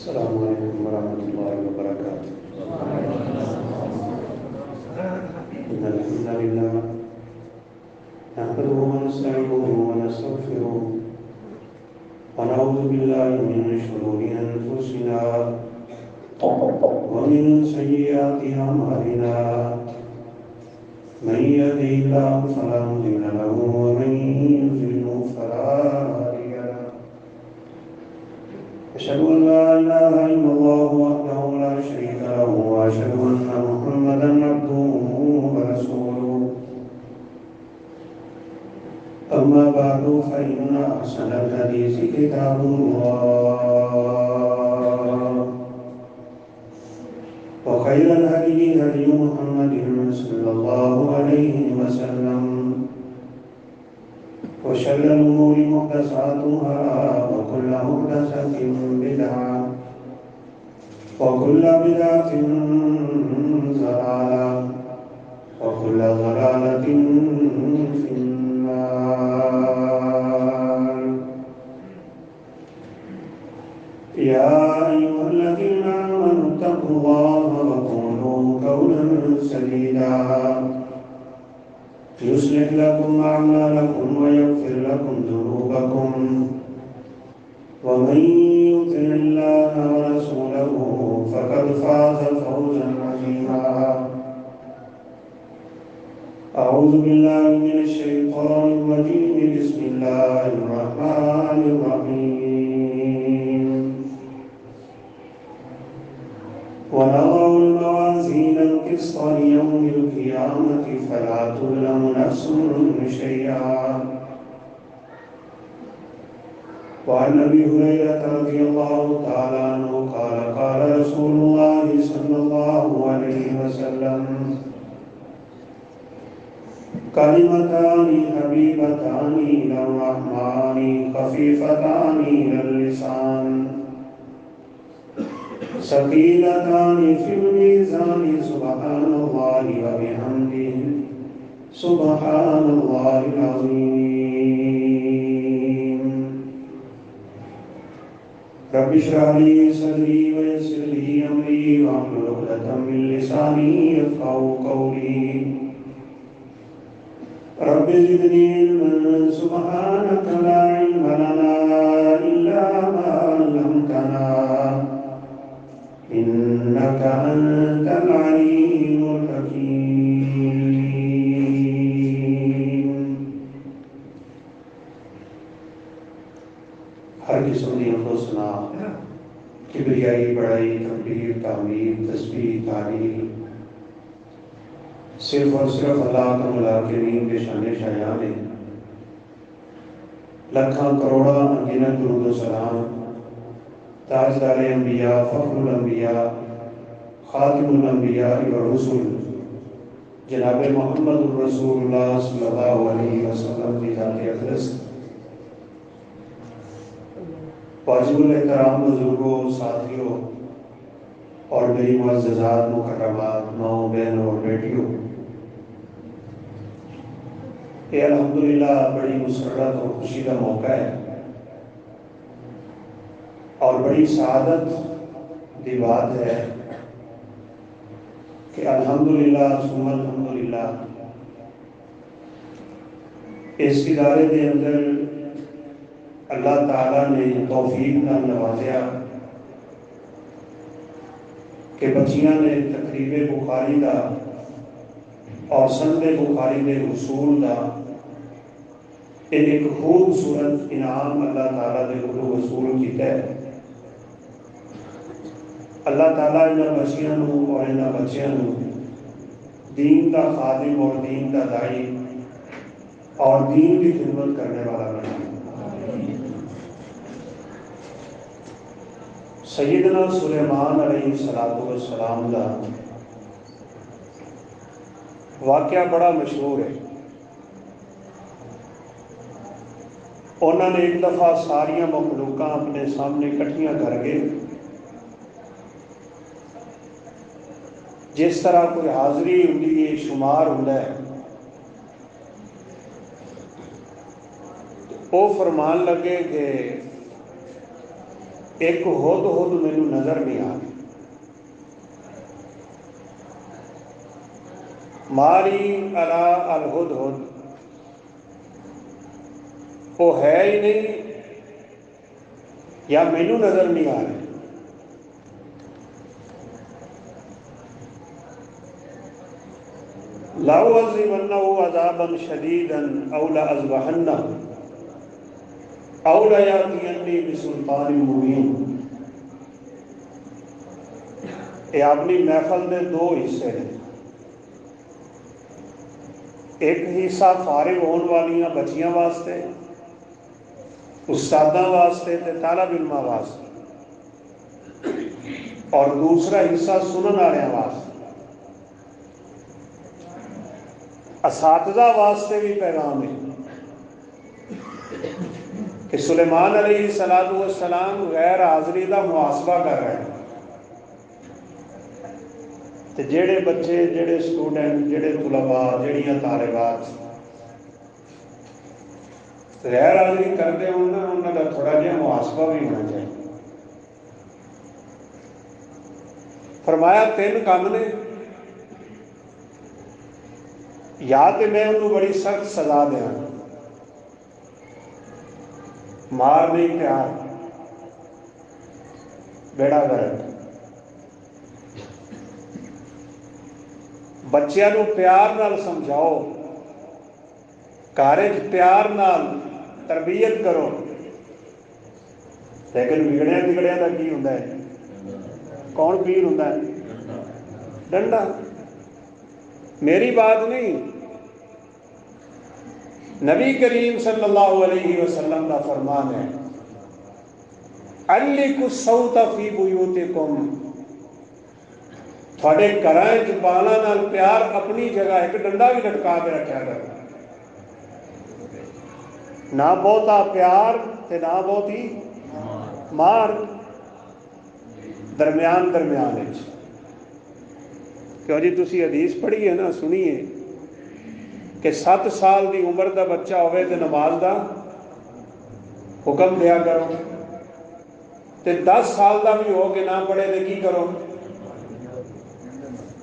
السلام علیکم ورحمۃ اللہ وبرکاتہ۔ إن الحمد لله نحمده ونستعينه ونستغفره ونعوذ بالله من شرور أنفسنا ومن سيئات أعمالنا، من يهده الله فلا مضل له ومن يضلل فلا هادي له، أشهد أن لا إله إلا الله وحده لا شريك له وأشهد أن محمدا عبده ورسوله، أما بعد فإن أحسن الحديث كتاب الله، وخير الهدي هدي محمد صلى الله عليه وسلم، وشر الأمور محدثاتها وكل محدثة بدعة وكل بدعة ضلالة وكل ضلالة في النار. يا أيها الذين آمنوا اتقوا الله وقولوا قولا سديدا يصلح لكم أعمالكم ويغفر لكم ذنوبكم، ومن يطع الله ورسوله فقد فاز فوزا عظيما. أعوذ بالله من الشيطان الرجيم، بسم الله الرحمن الرحيم. ونضع الموازين القسط ليوم القيامة فلا تظلم نفس شيئا. وعن أبي هريرة رضي الله تعالى عنه قال قال رسول الله صلى الله عليه وسلم: كلمتان حبيبتان إلى الرحمن خفيفتان إلى اللسان ثقيلتان في الميزان سبحان الله وبحمده سبحان الله العظيم. رب اشرح لي صدري ويسر لي أمري واحلل عقدة من لساني يفقهوا قولي. رب زدني علما سبحانك لا علم لنا إلا ما علمتنا إنك أنت العليم الحكيم. ہر قسم کی حسنا، کبریائی، بڑائی، تکبیر، تعمیر، تسبیح، تعلیل صرف اور صرف اللہ کا ملاکرین کے شان شایان ہے. لکھاں کروڑا انگنت درود و سلام تاجدار انبیاء، فخر الانبیاء، خاتم الانبیاء والرسل جناب محمد الرسول اللہ صلی اللہ علیہ وسلم کی ذات اقدس، واجب الاحترام بزرگوں، ساتھیوں اور میری معززات مکرمات ماؤں، بہنوں اور بیٹیوں، یہ الحمدللہ بڑی مسرت اور خوشی کا موقع ہے اور بڑی سعادت کی بات ہے کہ الحمدللہ ثم الحمدللہ اس ادارے کے اندر اللہ تعالیٰ نے توفیق نال نوازیا کہ بچیاں نے تقریب بخاری دا اور سند بخاری کے اصول دا ایک خوبصورت انعام اللہ تعالیٰ نے وصول کیتا ہے. اللہ تعالیٰ انہاں بچیاں اور انہاں بچیاں دین کا خادم اور دین کا داعی اور دین کی خدمت کرنے والا بنا. سیدنا سلیمان علیہ السلام کا واقعہ بڑا مشہور ہے. انہوں نے ایک دفعہ ساریاں مخلوقاں اپنے سامنے کٹھیاں کر کے جس طرح کوئی حاضری ہوتی ہے، شمار ہوتا ہے، وہ فرمان لگے کہ ایک ہد ہد مینوں نظر نہیں آ رہی، ماری علی الہد ہد، وہ ہے ہی نہیں یا مینوں نظر نہیں آ رہی۔ لَأُعَذِّبَنَّهُ عَذَابًا شَدِيدًا أَوْ لَأَذْبَحَنَّهُ أَوْ لَيَأْتِيَنِّي بِسُلْطَانٍ مُّبِينٍ۔ یہ اپنی محفل کے دو حصے ہیں، ایک حصہ فارغ ہونے والیاں بچیاں واسطے، استاداں واسطے تے طالب علماں واسطے، اور دوسرا حصہ سنن والوں واسطے۔ اساتذہ واسطے بھی پیغام ہے کہ سلیمان علیہ السلام غیر حاضری کا محاسبہ کر رہے ہیں، تے جڑے بچے، جڑے اسٹوڈنٹ، جڑے طلباء، جڑیاں طالبات غیر حاضری کرتے ہوں نا، انہوں کا تھوڑا جہا محاسبہ بھی ہونا چاہیے۔ فرمایا 3 کام نے، یا تو میں انہوں بڑی سخت سزا دیا، مار نہیں پیار، بیڑا گرک، بچیاں نو پیار نال سمجھاؤ، گھر پیار نال تربیت کرو، لیکن بگڑیا بگڑیا کا کی ہوتا ہے؟ کون پیر ہوتا ہے؟ ڈنڈا۔ میری بات نہیں، نبی کریم صلی اللہ علیہ وسلم کا فرمان ہے، عَلِّقُوا الصَّوْتَ فِي بُيُوتِكُمْ، تھوڑے گھراں وچ بالاں نال پیار اپنی جگہ، ایک ڈنڈا بھی لٹکا کے رکھیا کرو، نہ بہتا پیار تے نہ بہتی مار، درمیان درمیان وچ۔ کیوں جی تسی حدیث پڑھی ہے نا، سنی ہے کہ 7 سال دی عمر دا بچہ ہوئے تے نماز دا حکم دیا کرو، تے 10 سال دا بھی ہو کے نہ پڑھے تے کی کرو؟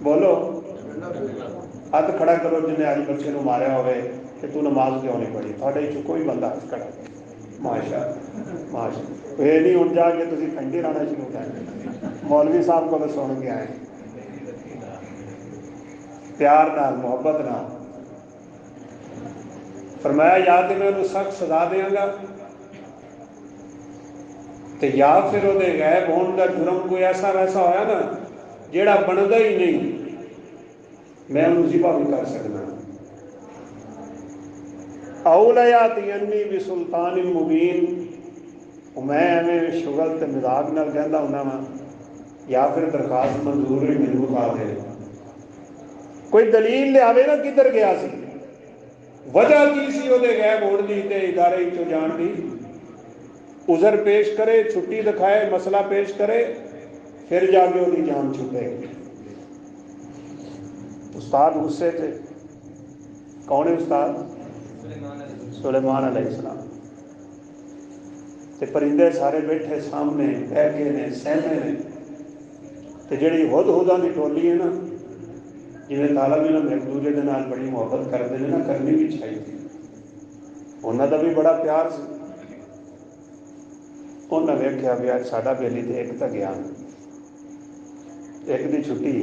بولو، ہاتھ کھڑا کرو جنہیں آج بچے نو ماریا ہوئے کہ تو نماز کیوں نہیں پڑھی؟ تھوڑے چ کوئی بندہ ہاتھ کھڑا، ماشاء ماشاء یہ نہیں ہوں جا کے تسی کنڈی لانا شروع کر دیں، مولوی صاحب کو تو سن کے آئے، پیار نال، محبت نال۔ فرمایا یا تو میں انہوں سخت سزا دیاں گا، تو یا پھر وہ غائب ہون کا جرم کوئی ایسا ویسا ہویا نا جیڑا بنتا ہی نہیں، میں انہوں ذبح بھی کر سکتا، او لیاتینی بسلطان مبین، میں ایویں شغل تے مذاق نال کہندا ہوندا وا، یا پھر درخواست منظور ہوئی مینوں بتا دے، کوئی دلیل لے آوے نا کدھر گیا سی، وجہ کی سی وہ غائب ہونے دی تے ادارے چوں جان دی، عذر پیش کرے، چھٹی دکھائے، مسئلہ پیش کرے، پھر جا کے وہ جان چھٹے۔ استاد غصے تھے، کون ہے استاد؟ سلیمان علیہ السلام، تے پرندے سارے بیٹھے سامنے بہ کے نے، سہمے نے، تے جڑی ہد ہداں دی ٹولی ہے نا، جنہیں طالب علم ایک دوسرے کے نال بڑی محبت کرتے ہیں نا، کرنی بھی چاہیے، انہوں کا بھی بڑا پیار سی، انہیں ویکھیا بھی اج ساڈا بیلی تے ایک تا گیا، ایک دی چھٹی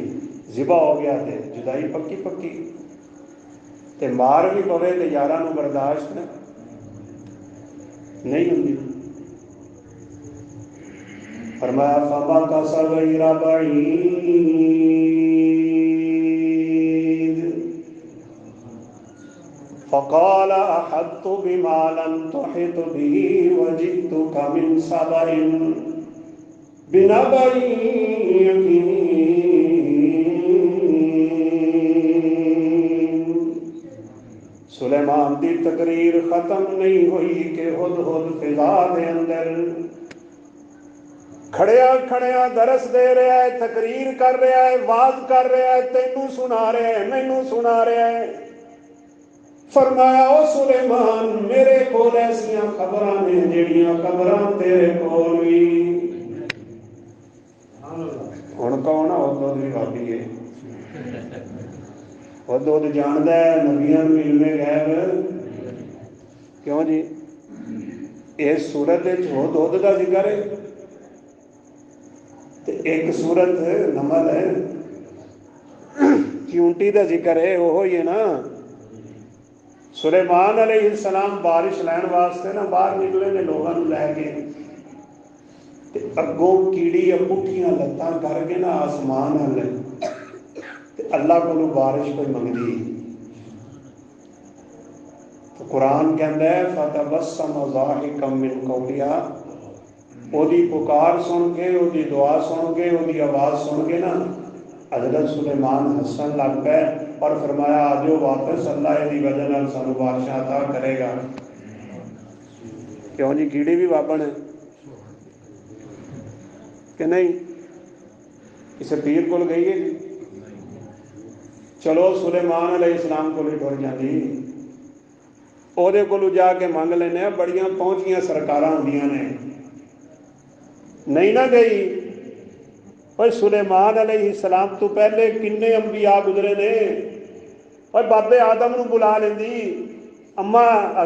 ذبح ہو گیا تے جدائی پکی پکی، تے مار بھی پوے تے یاراں نوں برداشت نہیں ہوندی۔ فرمایا فَمَكَثَ غَيْرَ بَعِيدٍ فَقَالَ أَحَطتُ بِمَا لَمْ تُحِطْ بِهِ وَجِئْتُكَ مِنْ سَبَإٍ بِنَبَإٍ يَقِينٍ۔ سلیمان دی تقریر ختم نہیں ہوئی کہ ہد ہد فضا دے اندر کھڑیا کھڑیا درس دے رہا ہے، تقریر کر رہا ہے، واز کر رہا ہے، تینوں سنا رہا ہے، مینوں سنا رہا ہے۔ فرمایا او سلیمان، میرے کول ایسیاں خبراں نے جڑیاں خبراں تیرے کول بھی بھی بھابی ہے خود خود جانتا ہے نبیاں نوں علم غیب کیوں جی اس سورت ہد کا ذکر ہے ایک سورت نمل ہے چونٹی کا ذکر ہے وہی ہے نا سلیمان علیہ السلام بارش لین واسطے نا باہر نکلے نے لوگوں لے کے اگوں کیڑی پٹھیاں لتاں کر کے نا آسمان ہلے اللہ کو بارش پہ منگی تو قرآن کہتا ہے فتبسم ضاحکا من قولہا وہی پکار سن کے وہی دعا سن کے وہی آواز سن کے نا حضرت سلیمان ہسن لگ پے اور فرمایا آجو واپس اللہ دی وجہ نال سانو بادشاہ عطا کرے گا کیوں جی کیڑی بھی بابن ہے کہ نہیں کسی پیر کو گئی ہے جی چلو سلیمان علیہ السلام کو ٹر جاتی وہ جا کے منگ لینے بڑیاں پہنچیاں سرکاراں ہوندیاں نے نہیں نہ گئی اور سلیمان علیہ السلام تو پہلے کنے انبیاء گزرے نے اور بابے آدم نو بلا لیندی اما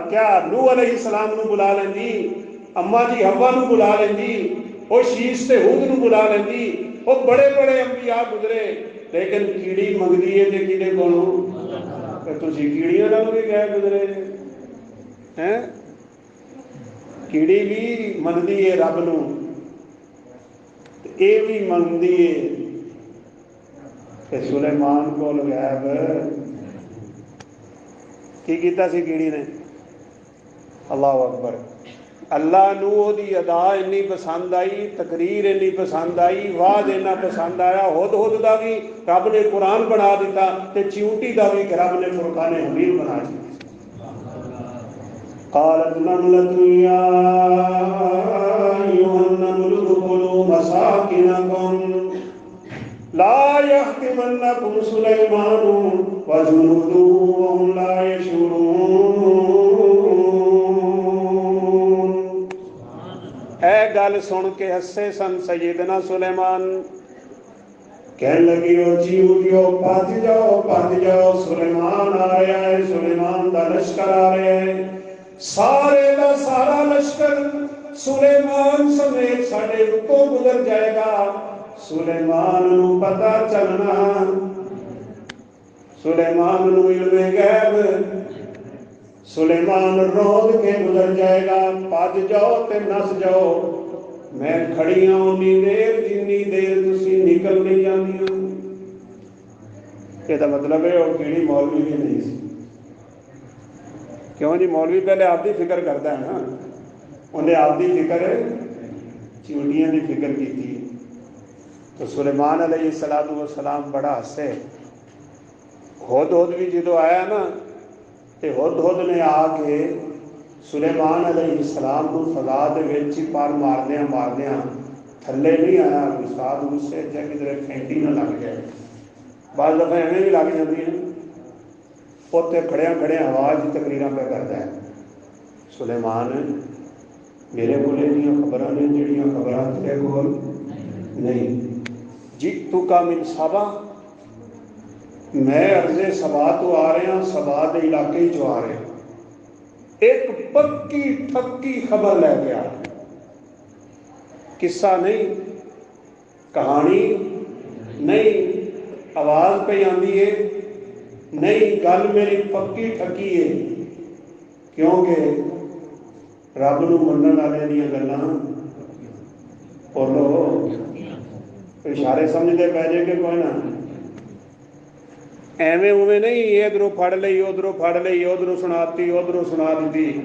کیا نوح علیہ السلام نو بلا لیندی اما جی حوا نو بلا لیندی وہ شیش تے ہود نو بلا لیندی وہ بڑے بڑے انبیاء گزرے لیکن کیڑی منگدی ہے تے کیڑے کولوں تے تسی کیڑیاں نال بھی گئے گزرے ہیں کیڑی بھی منگدی ہے رب نو اے بھی منگدی ہے کہ سلیمان کو غیب کی کیتا سی کیڑی نے اللہ اکبر اللہ نو دی ادا انی پسند آئی تقریر انی پسند آئی واز اینا پسند آیا ہد دا بھی رب نے قرآن بنا دیتا تے چیونٹی دا بھی رب نے فرقان حمید بنا دیتا قالت نملة يا أيها النمل ادخلوا مساكنكم لا يحطمنكم سليمان وجنوده وهم لا يشعرون اے گل سن کے ہسے سن سیدنا سلیمان کہنے لگی ہو جی اٹھو پھج جاؤ سلیمان آ رہا ہے سلیمان دا لشکر آ رہا ہے سارے دا سارا لشکر سلیمان سمیت ساڈے اتوں گزر جائے گا سلیمان نو پتہ چلنا سلیمان نو علم غیب سلیمان روند کے گزر جائے گا پھج جاؤ تے نس جاؤ میں کھڑی ہوں انی دیر جنی دیر تسی نکل نہیں جاندیاں یہ مطلب ہے وہ کیڑی مولوی بھی نہیں سی کیوں جی مولوی پہلے آپ دی فکر کرتا ہے نا انہیں آپ دی فکر چیونٹیاں دی فکر کی تھی تو سلیمان علیہ السلام بڑا ہسے ہد بھی جدو آیا نا تو ہد نے آ کے سلیمان علیہ السلام کو فضا دے وچ پر ماردیاں تھلے نہیں آیا استاد اس سے کدھر پھینٹی نہ لگ جائے بعض دفعہ ایویں بھی لگ جاتی ہیں اتنے کھڑیاں آواز تقریراں پہ کرتا ہے سلیمان میرے کو خبراں نے جڑیاں خبراں تیرے کول نہیں جئتو کا من سبا میں عرض سبا تو آ رہے ہیں سبا دے علاقے چ آ رہے ہیں ایک پکی ٹھکی خبر لے کے آ قصہ نہیں کہانی نہیں آواز پہ آندی ہے نہیں گل میری پکی ٹھکی ہے کیونکہ رب نو منن والے دیا گلاں بولو اشارے سمجھتے پی جے کہ کوئی نہ ایویں اویں نہیں ادھروں پھڑ لئی ادھروں پھڑ لئی ادھروں سناتی ادھروں سنا دیتی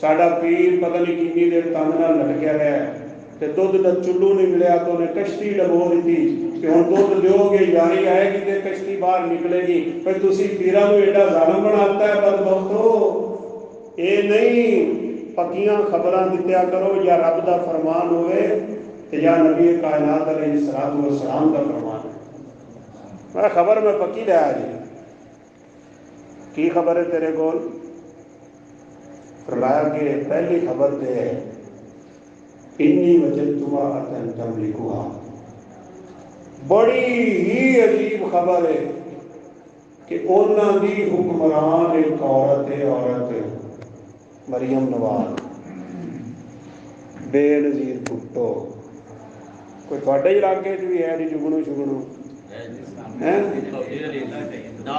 ساڈا پیر پتہ نہیں کتنی دیر تنگ نال لٹکیا رہا تے دودھ دا چلو نہیں ملیا تو انہیں کشتی ڈبو دیتی کہ ہن دودھ دیو گے یاری آئے گی تے کشتی باہر نکلے گی پر تسی پیراں نو ایڈا ظالم بناتا ہے بدبختو اے نہیں پکیاں خبراں دتیا کرو یا رب دا فرمان ہوئے تے یا نبی کائنات علیہ الصلوۃ والسلام دا فرمان میں خبر میں پکی لے آ جی کی خبر ہے تیرے کول فرمایا کہ پہلی خبر تے ہے انی وجدتها تملکها بڑی ہی عجیب خبر ہے کہ انہوں دی حکمران ایک عورت مریم نواز بے نظیر بھٹو، کوئی تھوڑے علاقے بھی ہے نہیں جگنو شگنو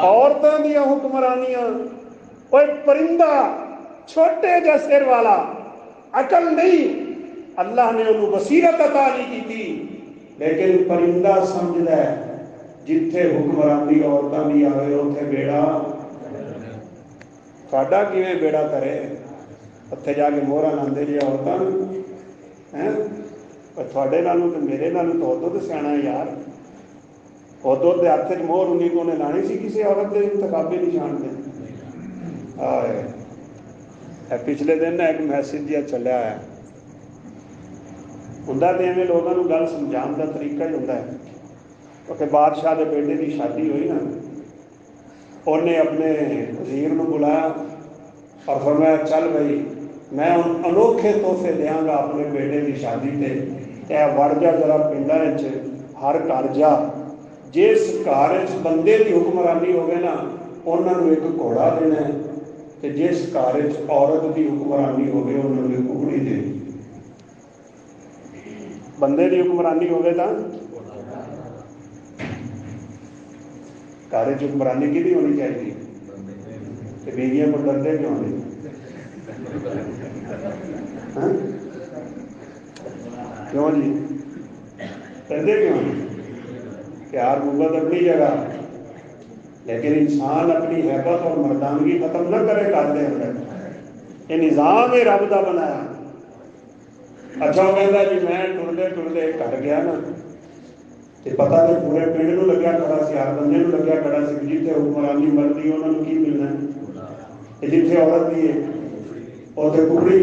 عورتوں دیا حکمرانیاں، کوئی پرندہ چھوٹے جا سر والا، عقل نہیں، اللہ نے انہوں بصیرت عطا نہیں کی تھی، لیکن پرندہ سمجھدا ہے جتھے حکمرانی عورتوں کی آئے اتنے بیڑا ساڈا کیویں بیڑا کرے، اتنے جا کے موہرا لاندے جی عورتوں تھوڑے نالوں تو میرے نالوں تو ادو تو سیاح ہے یار، ادو تو ہاتھ چ مہر انہیں کو انہیں لانی سی کسی عورت کے انتخابی نشان دے آئے۔ پچھلے دن ایک میسج جہا چلیا ہے، ہوں تو ایویں لوگوں کو گل سمجھان کا طریقہ ہی ہوتا ہے، کیونکہ بادشاہ کے بیٹے کی شادی ہوئی نا، انہیں اپنے وزیر کو بلایا اور فرمایا چل بھائی میں انوکھے تحفے دیاں گا اپنے بیٹے کی شادی تے وڑ جا ذرا پنڈاں ہر گھر جا، جس گھر بندے کی حکمرانی ہوگی نا انہوں ایک گھوڑا دینا ہے، کہ جس گھر عورت کی حکمرانی ہوگی انہوں نے ککڑی دینی، بندے کی حکمرانی ہوگی تو گھر حکمرانی کی ہونی چاہیے، کہ بیویاں کو ڈرتے کیوں نہیں؟ کیوں جی ڈرتے کیوں نہیں؟ پیار محبت اپنی جگہ، لیکن انسان اپنی حیبت اور مردانگی ختم نہ کرے گھر کے اندر، یہ نظام ہے رب کا بنایا۔ اچھا وہ کہتا جی میں ٹرتے ٹرتے گھر گیا نا تو پتا تو پورے پنڈ کو لگیا کھڑا سی، ہر بندے کو لگیا کھڑا سی، جتنے حکمرانی مرضی انہوں نے کی ملنا ہے، جتنے عورت کی ہے اتنے ککڑی،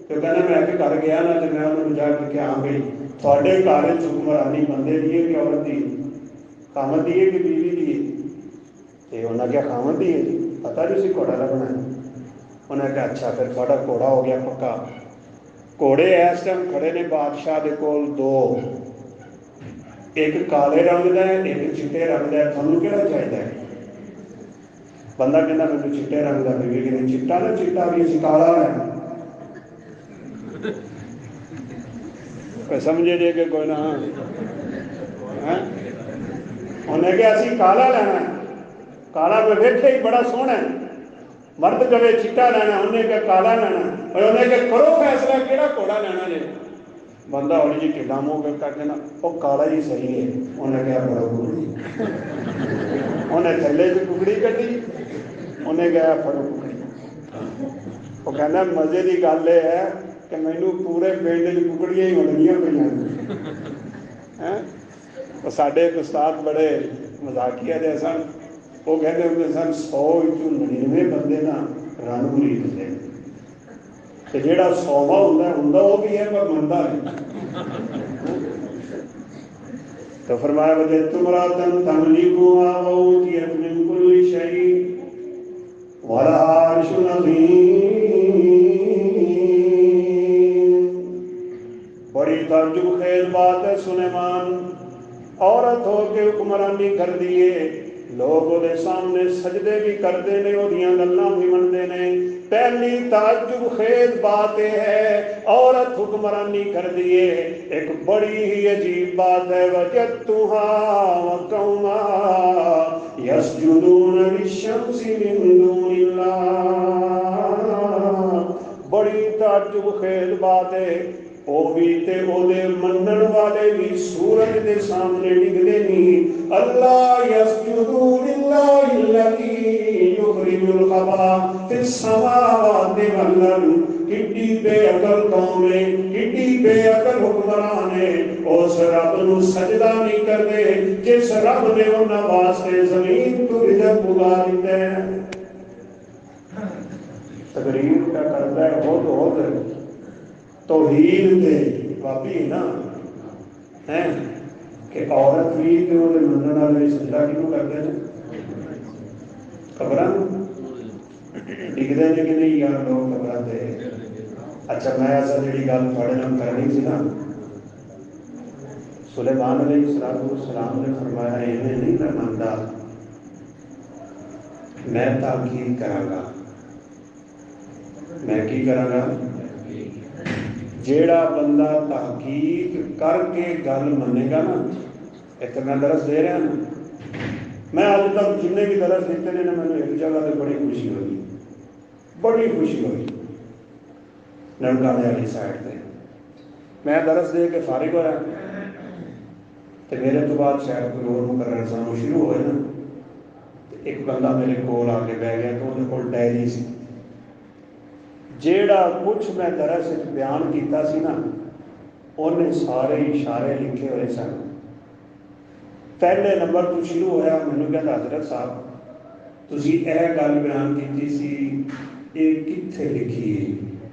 تو کہنا میں کہ گھر گیا نا تو میں انہوں نے جا کے کہا بھائی تھوڑے گھر حکمرانی بندے دی ہے کہ عورت دی، خامد دی ہے کہ بیوی دی ہے؟ تو انہوں نے کہا خامد دی ہے جی، پتا نہیں سی گھوڑا لگنا ہے، انہیں کہا اچھا پھر تھوڑا گھوڑا ہو گیا پکا۔ گھوڑے اس ٹائم کھڑے نے بادشاہ دے کول دو، ایک کالے رنگ کا ہے ایک چٹے رنگ کا ہے، تھانوں کہڑا چاہیے؟ بندہ کہنا مجھے چٹے رنگ کا، بیوی کہنی چٹا نا چٹا بھی اسی کالا ہے، کوئی سمجھے جی کہ کوئی نہ، انہیں کہا اسی کالا لینا ہے، کالا میں ویکھے ہی بڑا سوہنا ہے، مرد کہے چٹا لینا، انہیں کہا کالا لینا، اور انہیں کہا کرو فیصلہ کہڑا گھوڑا لینا جی؟ بندہ ہولی جی ٹھڈا منہ کر کے نا وہ کالا ہی صحیح ہے، انہیں کہا پڑو ککڑی، انہیں تھلے سے ککڑی کٹی، انہیں کہا پڑو ککڑی، وہ کہنا مزے کی گل یہ ہے کہ مینو پورے پنڈ ککڑیاں ہی ملنیاں پہ، وہ سارے ایک استاد بڑے مذاقیہ دے سن، وہ کہتے ہوتے سن 100 بندے نا رن مرید تھے، کہ جیڑا 100واں ہوں وہ بھی ہے پر منتا نہیں، تو فرمایا وجدت امرأة تملكها وأوتيت من كل شيء ولها عرش عظيم۔ بڑی تعجب خیز بات ہے سلیمان، عورت ہو کے حکمرانی کر دیے، لوگ وہ سامنے سجدے بھی کرتے ہیں، وہ گلاں بھی منتے ہیں۔ پہلی تعجب خیز بات ہے عورت حکمرانی کر دیے، ایک بڑی ہی عجیب بات ہے وجدتها وقومها يسجدون للشمس من دون اللہ، بڑی تعجب خیز بات ہے وہ بھی تے او دے منن والے بھی سورج دے سامنے ڈگدے نہیں۔ اللہ یسجدو للہ الذی یخرج الخبا فی السماوات والارض، کتنی بے عقل قوم ہے، کتنی بے عقل حکمران ہے، اس رب نو سجدہ نہیں کردے جس رب نے انہاں واسطے زمین تو رزق اگا دیتا ہے۔ تقریر کا کرتا ہے خود توحید دے بابی نا ہیں کہ عورت بھی تے وہ منن والے سجدہ کیوں کرتے ہیں؟ خبراں ڈگدے نے کہ نہیں یار لوگ خبراں دے۔ اچھا میں ایسا جڑی گل تھوڑے نال کرنی سی نا، سلیمان علیہ السلام نے فرمایا انہیں نہیں میں منتا، میں تاکید کراں گا، میں کی کراں گا، جیڑا بندہ تحقیق کر کے گل منے گا نا، ایک میں درس دے رہا نا، میں اج تک جن بھی درس دیتے ہیں مجھے ایک جگہ سے بڑی خوشی ہوئی، بڑی خوشی ہوئی ننکانے والی سائڈ سے میں درس دے کے فارغ ہوا تو میرے تو بعد شاید کوئی اور مقرر سانوں شروع ہوئے نا، ایک بندہ میرے کول آ کے بہ گیا تو انہوں کول ڈائری سی، جیڑا کچھ میں درس بیان کیتا سی نا انہیں سارے اشارے لکھے ہوئے سن۔ پہلے نمبر تو شروع ہویا، مینوں کہتا حضرت صاحب تسی اے گل بیان کیتی سی یہ کتھے لکھی ہے،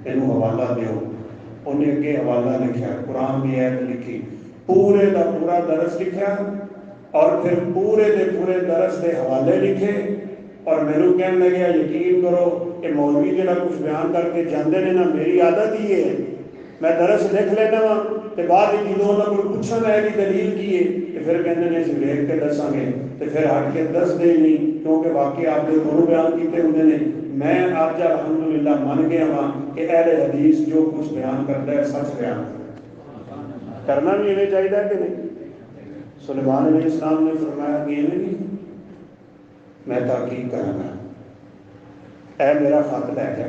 اینوں حوالہ دیو، انہیں اگے حوالہ لکھیا، قرآن کی آیت لکھی، پورے دا پورا درس لکھیا اور پھر پورے دے درس دے حوالے لکھے، اور مینوں کہنے لگا یقین کرو کہ مولوی جڑا کچھ بیان کر کے جاندے نے نا میری عادت ہی ہے میں درس لکھ لینا وا تے بعد جدوں انہاں کول پوچھاں میں دی دلیل کی ہے تے پھر کہندے نے اسی لکھ کے دساں گے تے پھر ہٹ کے دس دے نہیں، کیونکہ واقعی آپ نے دونوں بیان کیتے ہوندے نے۔ میں اج الحمدللہ من گیا ہاں کہ اہل حدیث جو کچھ بیان کرتا ہے سچ بیان کرنا بھی انہیں چاہیے کہ نہیں۔ سلیمان علیہ السلام نے فرمایا کہ انہیں نہیں، میں تحقیق کراں گا، اے میرا خط لے جا،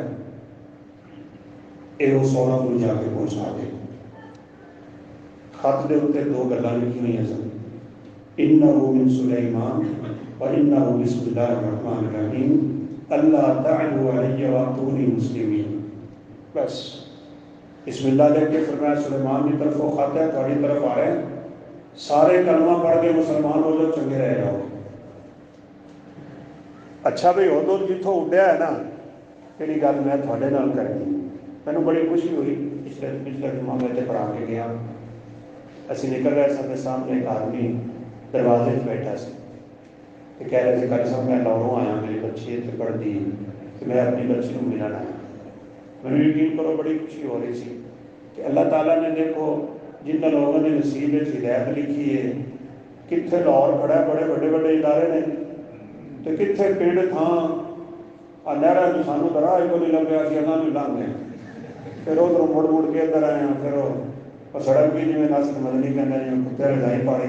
یہ سونا کو جا کے پہنچا دے۔ خط دے اتنے دو گلاں لکھی ہوئی سن، انہ من سلیمان و انہ بسم اللہ الرحمن الرحیم اللہ تعلوا علی واتونی مسلمین، بس بسم اللہ لے کے فرمایا سلیمان کی طرف وہ خط ہے تھوڑی طرف آ رہے ہیں، سارے کلمہ پڑھ کے مسلمان ہو جاؤ، چنگے رہ جاؤ۔ اچھا بھائی ادو جتوں اڈیا ہے نا جی گل میں تھوڑے نال کرنی، مینوں بڑی خوشی ہوئی۔ پچھلے جمعہ میں تے پڑھا کے گیا، اسی نکل رہے سب کے سامنے ایک آدمی دروازے بیٹھا سی کہ کہہ رہے تھے کل صاحب میں لاہوروں آیا، میری بچی اتنے پڑھتی کہ میں اپنی بچی کو ملن آیا۔ مینوں یقین کرو بڑی خوشی ہو رہی سی کہ اللہ تعالیٰ نے دیکھو جن لوگوں نے نصیب ہدایت لکھی ہے، کتنے لاہور کھڑا ہے، بڑے بڑے بڑے ادارے نے تو کتنے پنڈ تھان نہرا جو سانوں درا کو نہیں لگیا کہ انہوں نے لنگ گئے، پھر ادھر مڑ مڑ کے ادھر آئے ہیں، پھر وہ سڑک بھی جی ناسک مدنی کہنا جی کتے رضائی پاڑی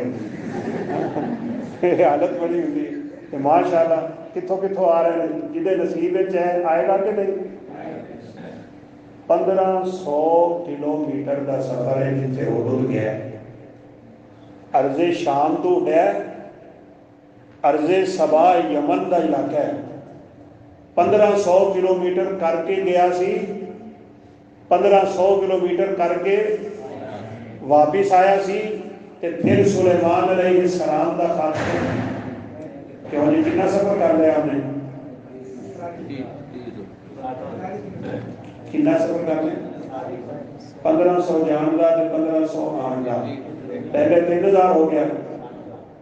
حالت بڑی ہوتی کہ ماشاء اللہ کتوں کتوں آ رہے ہیں، جہے نصیب ہے آئے گا کہ نہیں۔ 1500 کلومیٹر کا سفر ہے جتنے اردو گیا، عرض شام تو اڈیا، عرض صبا یمن کا علاقہ ہے، 1500 کلومیٹر کر کے گیا سی، 1500 کلومیٹر کر کے واپس آیا سی، تے پھر سلیمان علیہ السلام کا خط کیوں جی کتنا سفر کر لیا ہم نے، کتنا سفر کر لیا، 1500 جان کا 1500 آن کا، پہلے 3000 ہو گیا،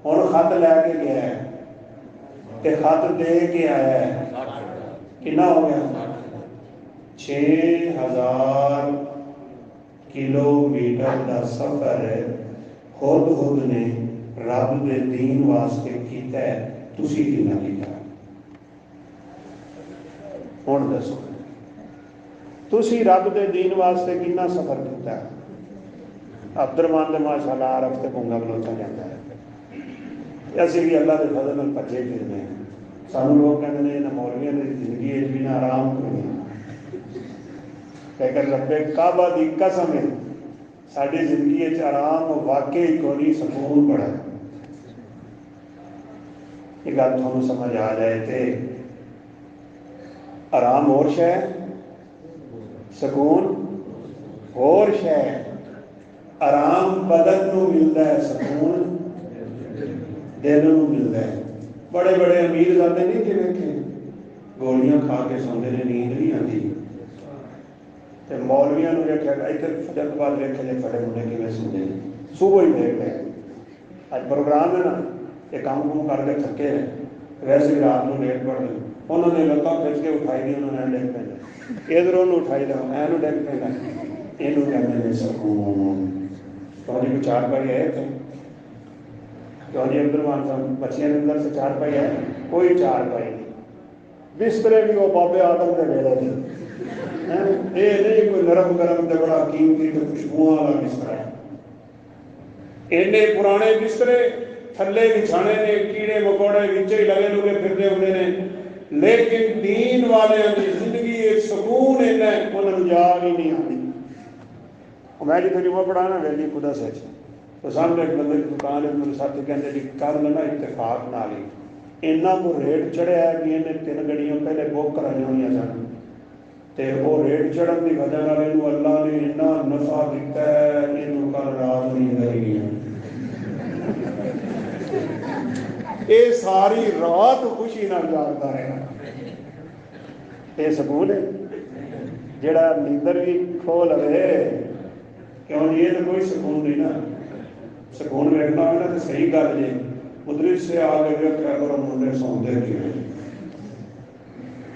ہوں خط لے کے گیا ہے تے خط دے کے آیا ہے، کتنا ہو گیا، 6000 کلومیٹر کا سفر ہے، خود نے رب دے دین واسطے کیتا ہے، تسی کتنا کیتا، ہوں دسو تسی رب دے دین واسطے کتنا سفر کیتا ہے۔ عبد الرحمان نے ماشاء اللہ ہر ہفتے پونگا بلوتا جاتا ہے، اسی بھی اللہ کے فضل میں بچے پھرنے ہیں، سانوں لوگ کہتے ہیں نہ مولویوں کی زندگی بھی نہ آرام کریں، لیکن رب کعبہ دی قسم ہے ساری زندگی آرام واقعی کوئی سکون بڑا ہے۔ یہ گل تھانوں سمجھ آ جائے تھے، آرام اور شے، سکون اور شے، آرام بدن نو ملتا ہے، سکون دل نو ملتا ہے۔ بڑے بڑے امیر زادے نہیں جی ویکھے گولیاں کھا کے سوندے نے، نیند نہیں آتی، تے مولویاں نو ویکھیا ادھر فجر کے بعد ویکھے جے کھڑے ہونے کیویں سوندے نے، صبح ہی دیکھ لے اج پروگرام ہے نا، یہ کام کم کر کے تھکے ہیں، ویسے رات کو لیٹ پڑ گئے، انہوں نے لتاں کھچ کے اٹھائی دی، انہوں نے ڈگ پہ ادھر انہوں اٹھائی دا اینو ڈگ پہ یہ کہتے ہیں سکون۔ تو جی چار باری آئے تھے کیوں جی عبدالرحمان صاحب بچیاں کے اندر سے چار پائی ہے؟ کوئی چار پائی نہیں. بسترے بھی وہ بابے آدم کے ویلے تھے. یہ نہیں کوئی نرم گرم تے بڑا قیمتی تے خوشبو والا بستر ہے. اینے پرانے بسترے تھلے بچھانے نے کیڑے مکوڑے وچے ہی لگے لگے پھرتے ہوتے ہیں، لیکن دین والے کی زندگی ایک سکون اینا ہے انہوں یاد ہی نہیں آتی. میں جی تجربہ پڑھانا ویلی خدا سچ تو سامنے ایک بندے کی دکان ہے، میرے ساتھی کہتے جی کل نا اتفاق نال ہی اینا کو ریٹ چڑھیا ہے کہ انہیں 3 گھڑیاں پہلے بک کرائی ہوئی سن تے وہ ریٹ چڑھن کی وجہ اللہ نے اتنا نفع دیتا ہے یہ کل رات نہیں کری ہے. یہ ساری رات خوشی نہ جاگتا رہا. یہ سکون ہے جڑا نیندر بھی کھو لے. کیوں یہ تو کوئی سکون نہیں نا. سکون ویکنا ہونا تو صحیح گل جی مدرس سے آ کے ویکھیا کرو منڈے سوندے کیوں.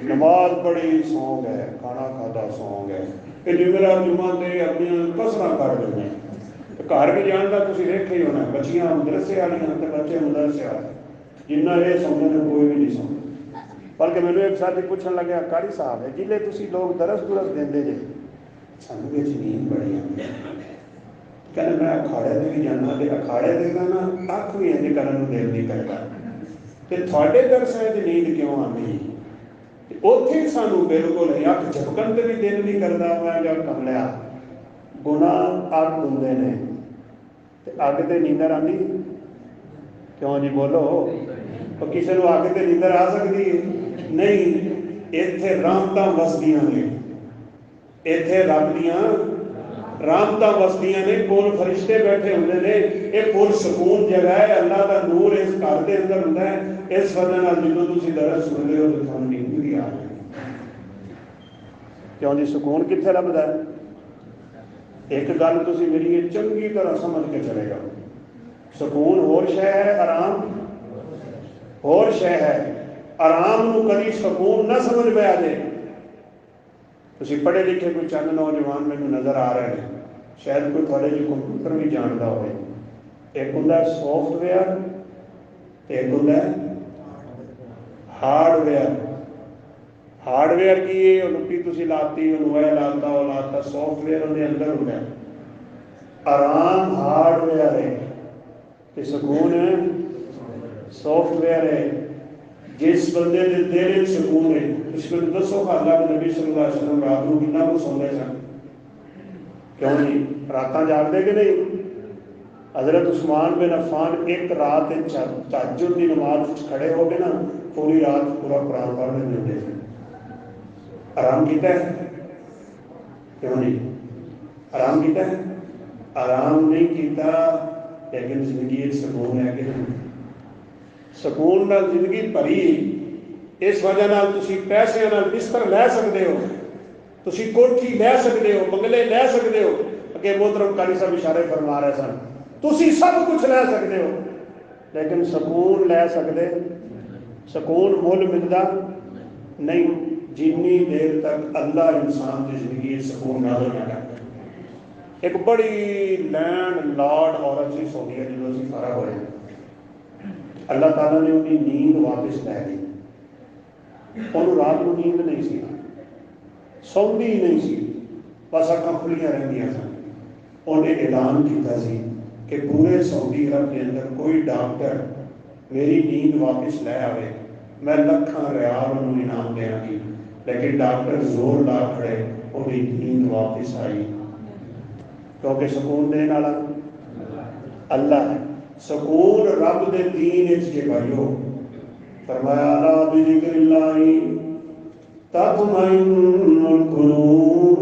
نماز پڑھی سونگ ہے، کھانا کھادا سونگ ہے. یہ جمعرات جمعہ دے اپنی کسرا کر دیں گھر بھی جان کا تھی ویکھے ہی ہونا بچیاں مدرسے والی ہیں تو بچے مدرسے والے جنہ یہ سمجھنے کوئی بھی نہیں سمجھ. بلکہ میرے ایک ساتھی پوچھنے لگا کاری صاحب ہے جلے تھی لوگ درس درس دیں جی سانو بھی نیند بڑی آتی کہنے میں اکھاڑے دے بھی جانا تے اکھاڑے دے گا نا اکھ بھی انج کرن نوں دل نہیں کرتا تے تھوڑے درساں وچ نیند کیوں آتی اوتھے سانو بالکل اکھ جھپکن تے بھی دل نہیں کرتا. میں جب کملیا گناہ اگ ہوندے نے تے اگ تے نیندر آندی کیوں جی بولو تو کسی کو اگ تے نیندر آ سکتی نہیں. ایتھے رحمتاں وسدیاں نے ایتھے رب دیاں رحمتاں وسدیاں نے کول فرشتے بیٹھے ہوندے نے. یہ پرسکون جگہ ہے اللہ کا نور اس گھر دے اندر ہوندا ہے. اس وجہ نال جدوں تسی درس سنتے ہو تو تھانوں نیند بھی آ جائے. کیوں جی سکون کتنے لبدا ہے؟ ایک گل تسی میری چنگی طرح سمجھ کے چلے گا. سکون اور شے ہے، آرام اور شے ہے. آرام نو کدی سکون نہ سمجھ پہ آ جائے. تسی پڑھے لکھے کوئی چند نوجوان مینوں نظر آ رہے ہیں شاید کوئی تھوڑے جی کمپیوٹر بھی جانتا ہوئے. ایک ہوں سافٹ ویئر ایک ہوں ہارڈ ویئر. ہارڈ ویئر کی لپی تھی لاتی وہ لاتا وہ لاتا سافٹ ویئر اندر اندر ہوتا ہے. آرام ہارڈ ویئر ہے کہ سکون ہے سافٹ ویئر ہے. جس بندے کے دل سکون ہے اس کو دسو اللہ کے نبی صلی اللہ علیہ وسلم رات کو کتنا کچھ سوندے سن. کیوں جی راتاں جاگدے کہ نہیں. حضرت عثمان بن عفان ایک رات تہجد کی نماز کھڑے ہو گئے نا پوری رات پورا قرآن پڑھ لیندے تھے. آرام کیتا ہے کیوں جی آرام کیتا ہے آرام نہیں کیتا لیکن زندگی ایک سکون ہے کہ سکون نال زندگی بھری. اس وجہ نال تسی پیسے نال بستر لے سکتے ہو تسی کوٹھی لے سکتے ہو بنگلے لے سکتے ہو. اگے محترم قاری صاحب اشارے فرما رہے سن تسی سب کچھ لے سکتے ہو لیکن سکون لے سکتے سکون مل ملتا نہیں جنی دیر تک اللہ انسان کی زندگی سکون نہ ہو جاتا. ایک بڑی لینڈ لارڈ عورت سی سونی ہے جدوں اسی فارغ ہوئے اللہ تعالیٰ نے انہیں نیند واپس لے لی. انہوں رات کو نیند نہیں سی سوندی ہی نہیں سی بس اکھاں کھلیاں رہندیاں سن. انہیں اعلان کیتا سی کہ پورے سعودی عرب کے اندر کوئی ڈاکٹر میری نیند واپس لے آئے میں لکھاں ریال انہوں انعام دیاں گی. لیکن ڈاکٹر زور لا کھڑے وہی نیند واپس آئی کیونکہ سکون دینے والا اللہ ہے. سکون رب دے دین وچ کے بھائیو فرمایا الا بذکر اللہ تطمئن القلوب.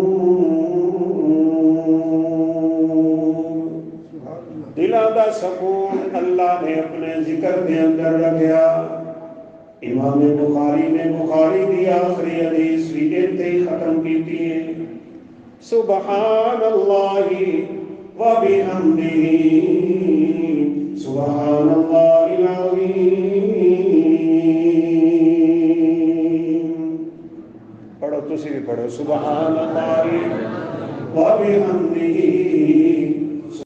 دلاں دا سکون اللہ نے اپنے ذکر دے اندر رکھیا. امام بخاری نے بخاری دی آخری حدیث بھی اتنے ہی ختم کی ہے سبحان اللہ و بحمدہ سبحان اللہ